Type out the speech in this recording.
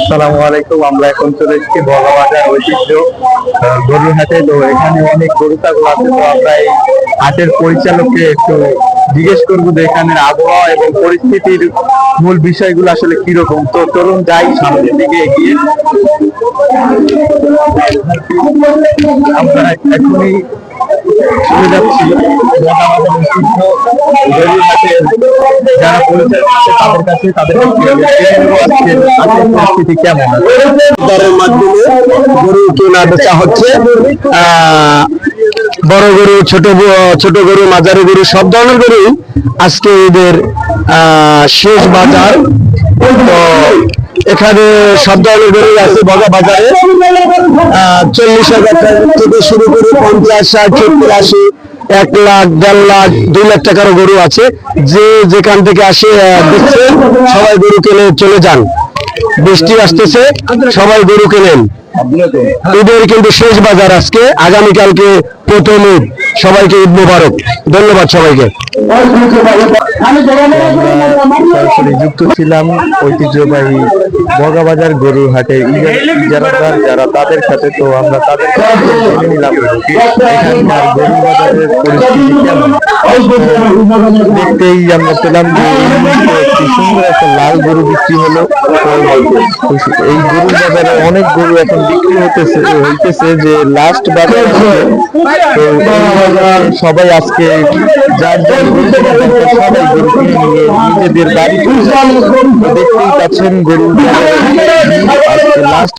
আসসালামু আলাইকুম। আমরা এখন চলে এসেছি বগাবাজার ঐতিহ্য গরুর হাটে। তো এখানে অনেক গরু ছাগল আছে। তো আমরা এই হাটের পরিচালককে একটু জিজ্ঞেস করবো যে এখানের আবহাওয়া এবং পরিস্থিতির মূল বিষয়গুলো আসলে কিরকম। তো চলুন যাই সামনের দিকে এগিয়ে। আমরা এখনই চলে যাচ্ছি বগাবাজার ঐতিহ্য গরুর হাটের যারা পরিচালক আছে তাদের কাছে। তাদের পরিস্থিতি কেমন দরের মাধ্যমে গরু কেনা বেচা হচ্ছে। বড় গরু, ছোট গরু, মাঝারি গরু, সব ধরনের গরু আজকে এদের শেষ বাজার। তো এখানে সব ধরনের গরু আছে বগা বাজারে। 40,000 থেকে শুরু করে 50, 60, 70, 80, 1 লাখ, 1.5 লাখ, 2 লাখ টাকারও গরু আছে। যে যেখান থেকে আসে দেখছেন, সবাই গরু কিনে চলে যান। বৃষ্টি আসতেছে, সবাই গরু কেনেন। ঈদের কিন্তু শেষ বাজার আজকে, আগামীকালকে প্রথম ঈদ। সবাইকে ঈদ মোবারক। ধন্যবাদ সবাইকে। সরাসরি যুক্ত ছিলাম ঐতিহ্যবাহী বগাবাজার গরুর হাটে ইজারাদার যারা তাদের সাথে। তো আমরা তাদের কাছে জেনে নিলাম এখানকার গরু বাজারের পরিস্থিতি কেমন। দেখতেই আমরা পেলাম যে একটি সুন্দর একটা লাল গরু বিক্রি হলো। এই গরুর বাজারে অনেক গরু এখন বিক্রি হইতেছে যে লাস্ট বাজার। তো সবাই আজকে যার সবাই গরু কিনে নিয়ে নিজেদের বাড়ি দেখতেই পাচ্ছেন গরু আজকে লাস্ট